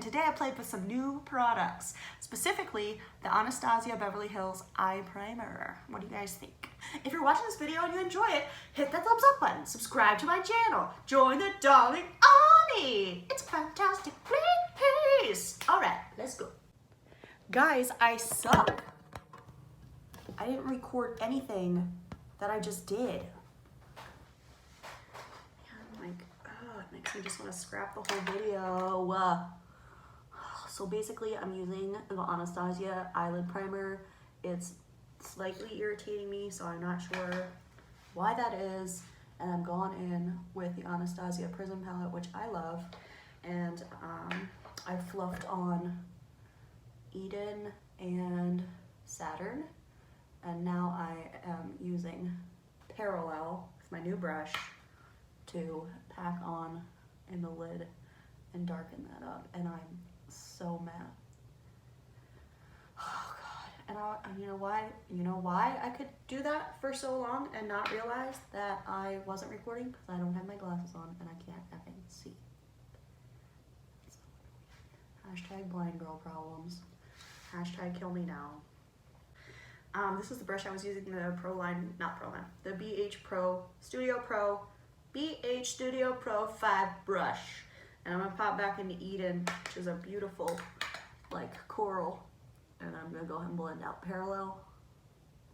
today I played with some new products, specifically the Anastasia Beverly Hills Eye Primer. What do you guys think? If you're watching this video and you enjoy it, hit that thumbs up button, subscribe to my channel, join the darling army. It's a fantastic place. All right, let's go. Guys, I suck. I didn't record anything that I just did. It makes me just want to scrap the whole video. So basically, I'm using the Anastasia eyelid primer. It's slightly irritating me, so I'm not sure why that is. And I'm going in with the Anastasia Prism palette, which I love. And I fluffed on Eden and Saturn. And now I am using Parallel with my new brush to pack on in the lid and darken that up, and I'm so mad. Oh God! And you know why I could do that for so long and not realize that I wasn't recording? Because I don't have my glasses on and I can't effing see. Hashtag blind girl problems. Hashtag kill me now. This is the brush I was using, the the BH Pro Studio Pro BH Studio Pro 5 brush. And I'm gonna pop back into Eden, which is a beautiful like coral. And I'm gonna go ahead and blend out Parallel,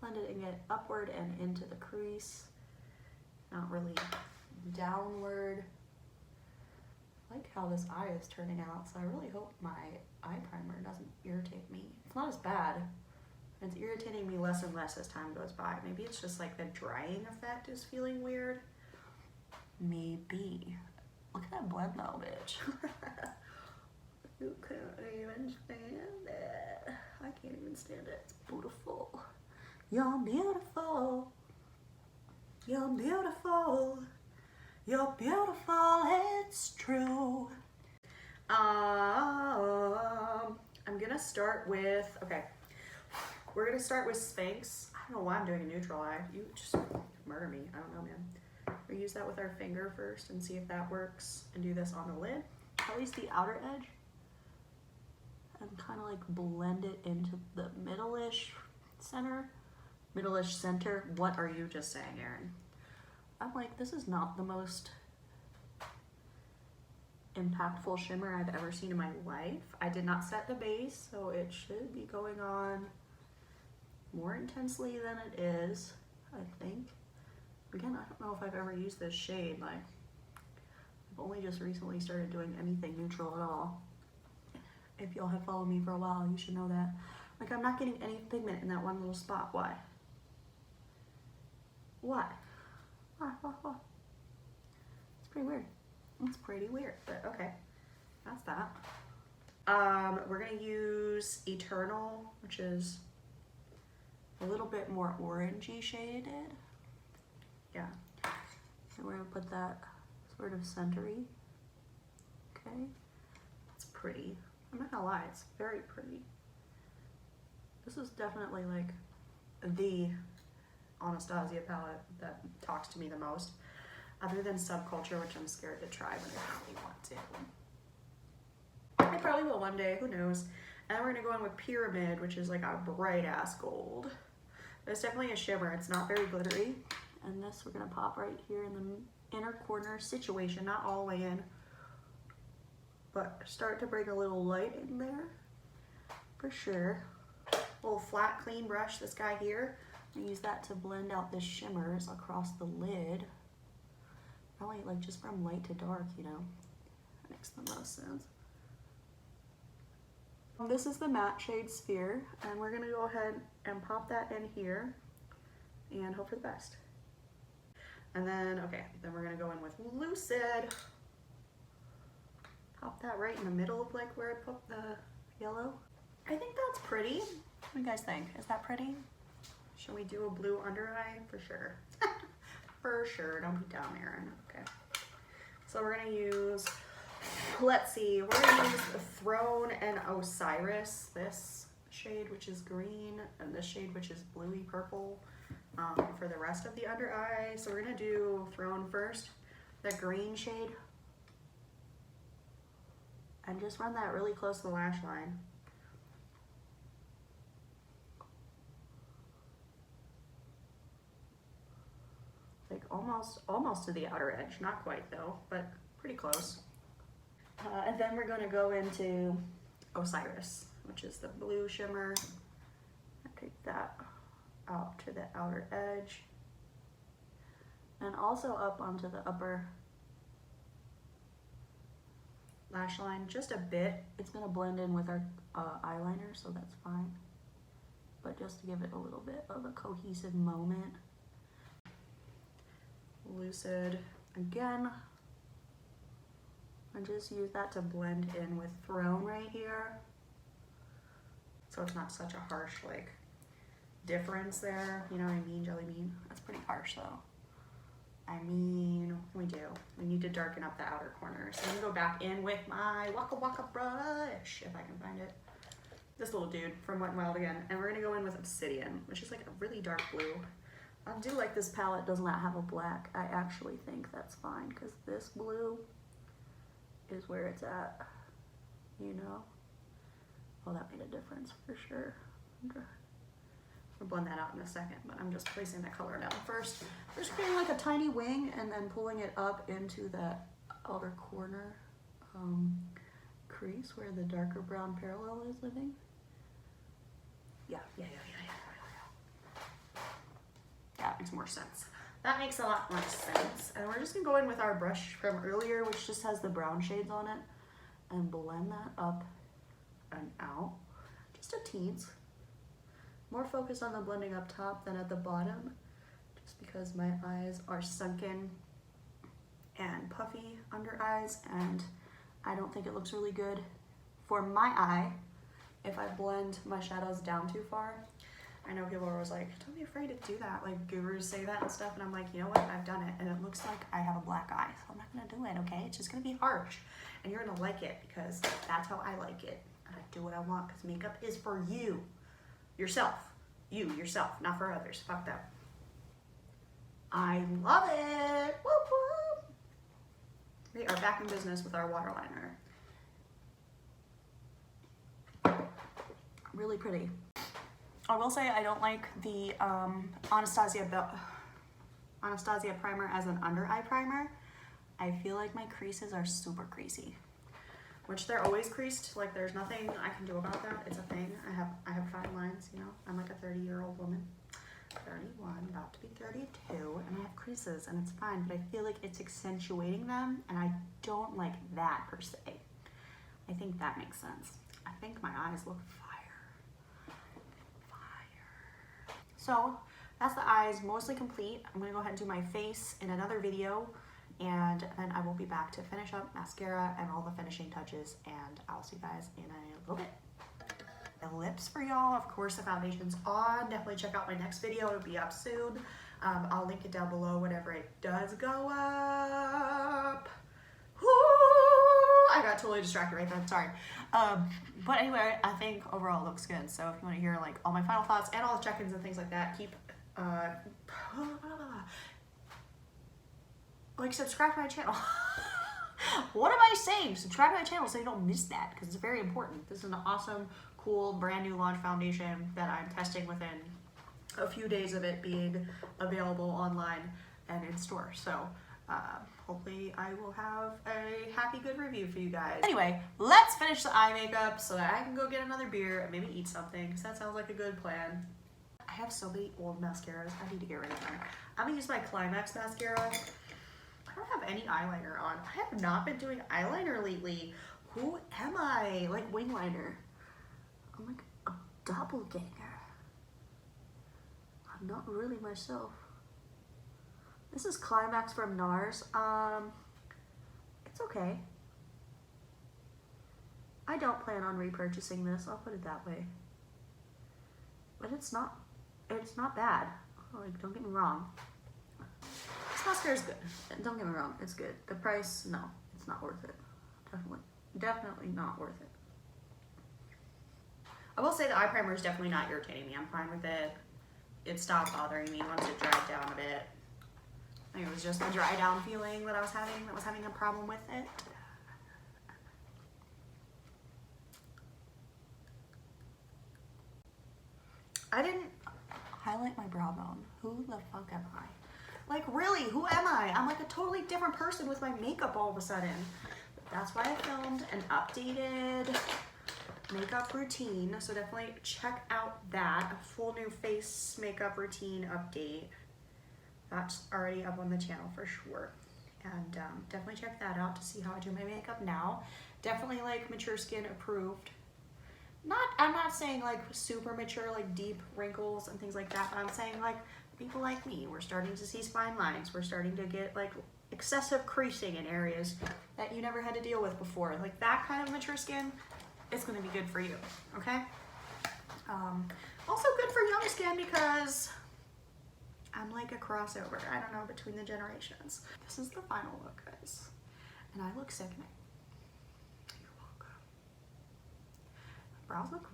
blending it upward and into the crease, not really downward. I like how this eye is turning out, so I really hope my eye primer doesn't irritate me. It's not as bad. It's irritating me less and less as time goes by. Maybe it's just like the drying effect is feeling weird. Maybe. Look at that blend though, bitch. You can't even stand it. I can't even stand it. It's beautiful. You're beautiful. You're beautiful. You're beautiful. It's true. I'm gonna start with, we're gonna start with Sphinx. I don't know why I'm doing a neutral eye. You just murder me. I don't know, man. We use that with our finger first and see if that works, and do this on the lid, at least the outer edge, and kind of like blend it into the middle-ish center. Middle-ish center. What are you just saying, Erin? I'm like, this is not the most impactful shimmer I've ever seen in my life. I did not set the base, so it should be going on more intensely than it is, I think. Again, I don't know if I've ever used this shade. Like, I've only just recently started doing anything neutral at all. If y'all have followed me for a while, you should know that. Like, I'm not getting any pigment in that one little spot. Why? Why? It's pretty weird. It's pretty weird, but okay. That's that. We're gonna use Eternal, which is a little bit more orangey shaded. Yeah, and we're gonna put that sort of centery. Okay, it's pretty. I'm not gonna lie, it's very pretty. This is definitely like the Anastasia palette that talks to me the most, other than Subculture, which I'm scared to try, but I really want to. I probably will one day, who knows. And then we're gonna go in with Pyramid, which is like a bright ass gold. It's definitely a shimmer, it's not very glittery. And this we're gonna pop right here in the inner corner situation, not all the way in, but start to bring a little light in there, for sure. Little flat, clean brush, this guy here. I use that to blend out the shimmers across the lid. Probably like just from light to dark, you know. That makes the most sense. This is the matte shade Sphere, and we're gonna go ahead and pop that in here and hope for the best. And then, then we're gonna go in with Lucid. Pop that right in the middle of like where I put the yellow. I think that's pretty. What do you guys think? Is that pretty? Should we do a blue under eye? For sure. For sure, don't be down, Erin. Okay. So we're gonna use, let's see, we're gonna use the Throne and Osiris, this shade which is green, and this shade which is bluey purple. For the rest of the under eye. So we're gonna do Throne first, the green shade. and just run that really close to the lash line. Like almost to the outer edge, not quite though, but pretty close. And then we're gonna go into Osiris, which is the blue shimmer. I take that out to the outer edge and also up onto the upper lash line just a bit. It's gonna blend in with our eyeliner, so that's fine. But just to give it a little bit of a cohesive moment. Lucid again. And just use that to blend in with Throne right here. So it's not such a harsh like difference there. You know what I mean, Jelly Bean? That's pretty harsh though. I mean, we need to darken up the outer corners. So I'm gonna go back in with my Waka Waka brush, if I can find it. This little dude from Wet n Wild again. And we're gonna go in with Obsidian, which is like a really dark blue. I do like this palette does not have a black. I actually think that's fine because this blue is where it's at, you know? Well, that made a difference for sure. We'll blend that out in a second, but I'm just placing the color down first. Just creating like a tiny wing and then pulling it up into that outer corner crease where the darker brown parallel is, I think. Yeah. That makes more sense. That makes a lot more sense. And we're just gonna go in with our brush from earlier, which just has the brown shades on it, and blend that up and out. Just a teens. More focused on the blending up top than at the bottom, just because my eyes are sunken and puffy under eyes, and I don't think it looks really good for my eye if I blend my shadows down too far. I know people are always like, don't be afraid to do that. Like gurus say that and stuff, and I'm like, you know what? I've done it, and it looks like I have a black eye, so I'm not gonna do it, okay? It's just gonna be harsh, and you're gonna like it because that's how I like it. And I do what I want because makeup is for you, yourself, not for others. Fuck that. I love it. Whoop, whoop. We are back in business with our waterliner. Really pretty. I will say I don't like the Anastasia primer as an under eye primer. I feel like my creases are super creasy, which they're always creased. Like there's nothing I can do about that. It's a thing. I have fine lines, you know. I'm like a 30-year-old woman, 31, about to be 32, and I have creases, and it's fine. But I feel like it's accentuating them, and I don't like that per se. I think that makes sense. I think my eyes look fire. So that's the eyes mostly complete. I'm gonna go ahead and do my face in another video, and then I will be back to finish up mascara and all the finishing touches, and I'll see you guys in a little bit. The lips for y'all, of course the foundation's on. Definitely check out my next video, it'll be up soon. I'll link it down below whenever it does go up. Woo! I got totally distracted right then, sorry. But anyway, I think overall it looks good. So if you want to hear like all my final thoughts and all the check-ins and things like that, keep like subscribe to my channel. What am I saying? Subscribe to my channel so you don't miss that, because it's very important. This is an awesome, cool, brand new launch foundation that I'm testing within a few days of it being available online and in store. So hopefully I will have a happy, good review for you guys. Anyway, let's finish the eye makeup so that I can go get another beer and maybe eat something, because that sounds like a good plan. I have so many old mascaras. I need to get rid of them. I'm gonna use my Climax mascara. I don't have any eyeliner on. I have not been doing eyeliner lately. Who am I? Like wing liner. I'm like a doppelganger. I'm not really myself. This is Climax from NARS. It's okay. I don't plan on repurchasing this, I'll put it that way. But it's not bad. Like, don't get me wrong. This mascara is good. Don't get me wrong, it's good. The price, no, it's not worth it. Definitely not worth it. I will say the eye primer is definitely not irritating me. I'm fine with it. It stopped bothering me once it dried down a bit. I think it was just the dry down feeling that I was having a problem with it. I didn't highlight my brow bone. Who the fuck am I? Like, really, who am I? I'm like a totally different person with my makeup all of a sudden. That's why I filmed an updated makeup routine. So definitely check out that. A full new face makeup routine update. That's already up on the channel for sure. And definitely check that out to see how I do my makeup now. Definitely like mature skin approved. I'm not saying like super mature, like deep wrinkles and things like that, but I'm saying like people like me, we're starting to see spine lines. We're starting to get like excessive creasing in areas that you never had to deal with before. Like that kind of mature skin, it's gonna be good for you, okay? Also good for young skin because I'm like a crossover, I don't know, between the generations. This is the final look, guys. And I look sickening. You're welcome. Brows look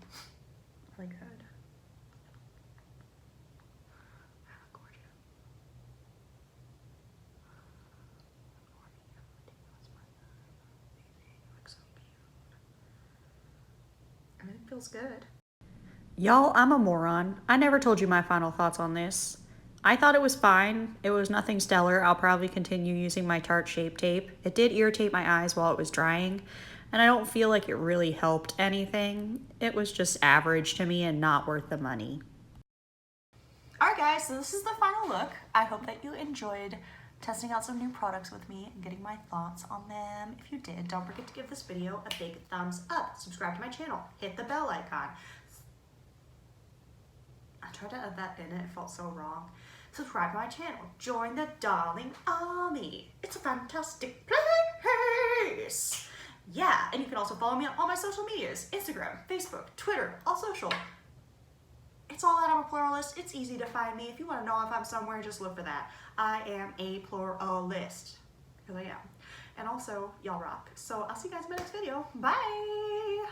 really good. I look gorgeous. You look so cute. Everything feels good. Y'all, I'm a moron. I never told you my final thoughts on this. I thought it was fine. It was nothing stellar. I'll probably continue using my Tarte Shape Tape. It did irritate my eyes while it was drying, and I don't feel like it really helped anything. It was just average to me and not worth the money. Alright guys, so this is the final look. I hope that you enjoyed testing out some new products with me and getting my thoughts on them. If you did, don't forget to give this video a big thumbs up. Subscribe to my channel. Hit the bell icon. I tried to add that in and it felt so wrong. Subscribe to my channel. Join the Darling Army. It's a fantastic place. Yeah, and you can also follow me on all my social medias. Instagram, Facebook, Twitter, all social. It's all out of a pluralist. It's easy to find me. If you want to know if I'm somewhere, just look for that. I am a pluralist. Because I am. And also, y'all rock. So I'll see you guys in my next video. Bye!